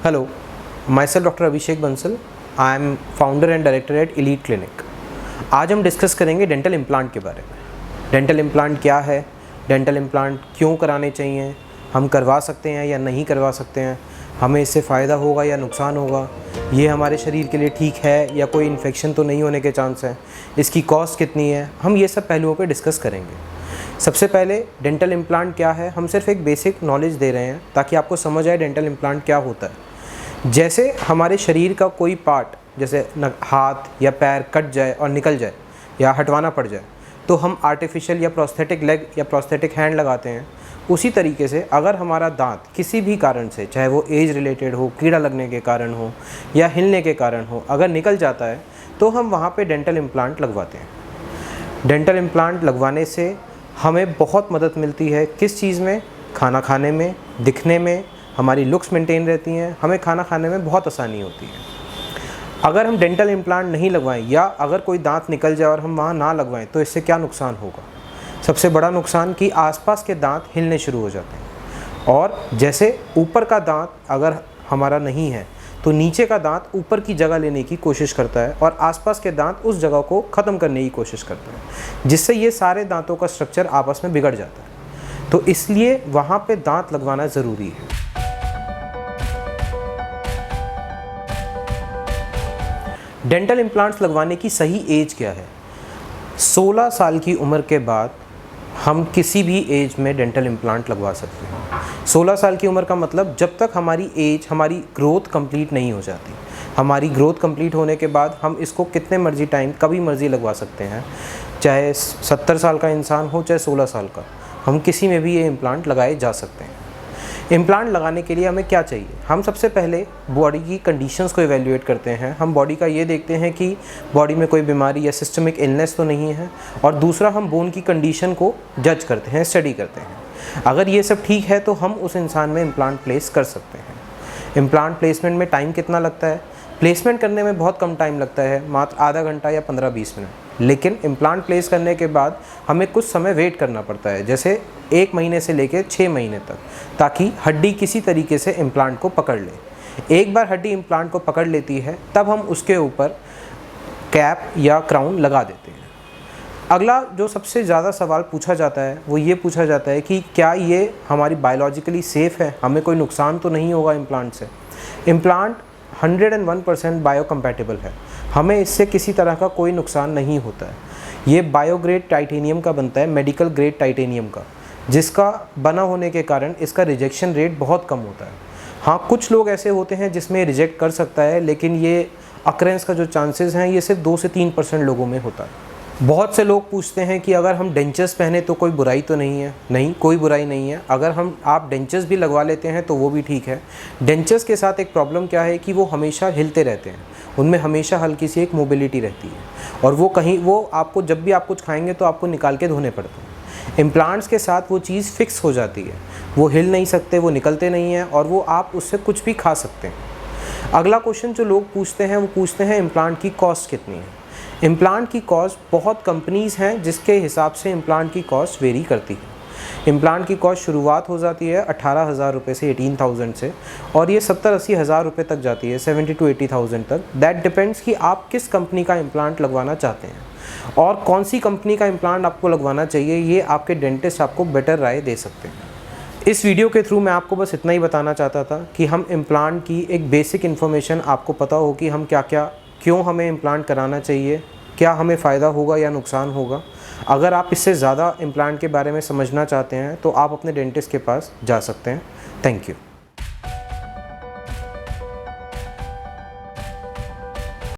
Hello, myself Dr. Abhishek Bansal. I am founder and director at elite clinic. आज हम discuss करेंगे dental implant के बारे में. डेंटल इम्प्लांट क्या है, डेंटल इम्प्लांट क्यों कराने चाहिए, हम करवा सकते हैं या नहीं करवा सकते हैं, हमें इससे फ़ायदा होगा या नुकसान होगा, ये हमारे शरीर के लिए ठीक है या कोई इन्फेक्शन तो नहीं होने के चांस है, इसकी कॉस्ट कितनी है, हम ये सब पहलुओं पे डिस्कस करेंगे. सबसे पहले डेंटल इम्प्लांट क्या है, हम सिर्फ एक बेसिक नॉलेज दे रहे हैं ताकि आपको समझ आए डेंटल इम्प्लांट क्या होता है. जैसे हमारे शरीर का कोई पार्ट, जैसे हाथ या पैर कट जाए और निकल जाए या हटवाना पड़ जाए तो हम आर्टिफिशियल या प्रोस्थेटिक लेग या प्रोस्थेटिक हैंड लगाते हैं. उसी तरीके से अगर हमारा दांत किसी भी कारण से, चाहे वो एज रिलेटेड हो, कीड़ा लगने के कारण हो या हिलने के कारण हो, अगर निकल जाता है तो हम वहाँ पे डेंटल इम्प्लांट लगवाते हैं. डेंटल इम्प्लांट लगवाने से हमें बहुत मदद मिलती है. किस चीज़ में? खाना खाने में, दिखने में, हमारी लुक्स मेंटेन रहती हैं, हमें खाना खाने में बहुत आसानी होती है. अगर हम डेंटल इम्प्लांट नहीं लगवाएं या अगर कोई दांत निकल जाए और हम वहाँ ना लगवाएं तो इससे क्या नुकसान होगा? सबसे बड़ा नुकसान कि आसपास के दांत हिलने शुरू हो जाते हैं. और जैसे ऊपर का दांत अगर हमारा नहीं है तो नीचे का दांत ऊपर की जगह लेने की कोशिश करता है और आसपास के दांत उस जगह को ख़त्म करने की कोशिश करते हैं, जिससे ये सारे दांतों का स्ट्रक्चर आपस में बिगड़ जाता है. तो इसलिए वहाँ पे दांत लगवाना ज़रूरी है. डेंटल इम्प्लांट्स लगवाने की सही एज क्या है? 16 साल की उम्र के बाद हम किसी भी एज में डेंटल इम्प्लांट लगवा सकते हैं. 16 साल की उम्र का मतलब जब तक हमारी ग्रोथ कंप्लीट नहीं हो जाती. हमारी ग्रोथ कंप्लीट होने के बाद हम इसको कितने मर्जी टाइम, कभी मर्जी लगवा सकते हैं. चाहे 70 साल का इंसान हो, चाहे 16 साल का, हम किसी में भी ये इम्प्लांट लगाए जा सकते हैं. इम्प्लांट लगाने के लिए हमें क्या चाहिए? हम सबसे पहले बॉडी की कंडीशंस को इवैल्यूएट करते हैं. हम बॉडी का ये देखते हैं कि बॉडी में कोई बीमारी या सिस्टमिक इलनेस तो नहीं है. और दूसरा, हम बोन की कंडीशन को जज करते हैं, स्टडी करते हैं. अगर ये सब ठीक है तो हम उस इंसान में इम्प्लांट प्लेस कर सकते हैं. इम्प्लांट प्लेसमेंट में टाइम कितना लगता है? प्लेसमेंट करने में बहुत कम टाइम लगता है, मात्र आधा घंटा या 15-20 मिनट. लेकिन इम्प्लांट प्लेस करने के बाद हमें कुछ समय वेट करना पड़ता है, जैसे 1 महीने से लेकर 6 महीने तक, ताकि हड्डी किसी तरीके से इम्प्लांट को पकड़ ले. एक बार हड्डी इम्प्लांट को पकड़ लेती है तब हम उसके ऊपर कैप या क्राउन लगा देते हैं. अगला जो सबसे ज़्यादा सवाल पूछा जाता है वो ये पूछा जाता है कि क्या ये हमारी बायोलॉजिकली सेफ़ है, हमें कोई नुकसान तो नहीं होगा इम्प्लांट से? इम्प्लांट 101% बायोकम्पैटिबल है, हमें इससे किसी तरह का कोई नुकसान नहीं होता है. ये बायोग्रेड टाइटेनियम का बनता है, मेडिकल ग्रेड टाइटेनियम का, जिसका बना होने के कारण इसका रिजेक्शन रेट बहुत कम होता है. हाँ, कुछ लोग ऐसे होते हैं जिसमें रिजेक्ट कर सकता है, लेकिन ये अक्रेंस का जो चांसेस हैं ये सिर्फ 2 से 3% लोगों में होता है. बहुत से लोग पूछते हैं कि अगर हम डेंचर्स पहने तो कोई बुराई तो नहीं है? नहीं, कोई बुराई नहीं है. अगर आप डेंचर्स भी लगवा लेते हैं तो वो भी ठीक है. डेंचर्स के साथ एक प्रॉब्लम क्या है कि वो हमेशा हिलते रहते हैं, उनमें हमेशा हल्की सी एक मोबिलिटी रहती है और वो आपको जब भी आप कुछ खाएंगे तो आपको निकाल के धोने पड़ते हैं. इम्प्लांट्स के साथ वो चीज़ फिक्स हो जाती है, वो हिल नहीं सकते, वो निकलते नहीं हैं और वो आप उससे कुछ भी खा सकते हैं. अगला क्वेश्चन जो लोग पूछते हैं वो पूछते हैं इम्प्लांट की कॉस्ट कितनी है. इम्प्लांट की कॉस्ट, बहुत कंपनीज़ हैं जिसके हिसाब से इम्प्लांट की कॉस्ट वेरी करती है. इम्प्लांट की कॉस्ट शुरुआत हो जाती है 18,000 रुपये से, 18,000 से, और ये 70-80 हज़ार रुपये तक जाती है, 70 to 80,000 तक. दैट डिपेंड्स कि आप किस कंपनी का इम्प्लांट लगवाना चाहते हैं और कौन सी कंपनी का इम्प्लांट आपको लगवाना चाहिए. ये आपके डेंटिस्ट आपको बेटर राय दे सकते हैं. इस वीडियो के थ्रू मैं आपको बस इतना ही बताना चाहता था कि हम इम्प्लांट की एक बेसिक इन्फॉर्मेशन आपको पता हो कि हम क्यों हमें इम्प्लांट कराना चाहिए, क्या हमें फ़ायदा होगा या नुकसान होगा. अगर आप इससे ज़्यादा इम्प्लांट के बारे में समझना चाहते हैं तो आप अपने डेंटिस्ट के पास जा सकते हैं. Thank you.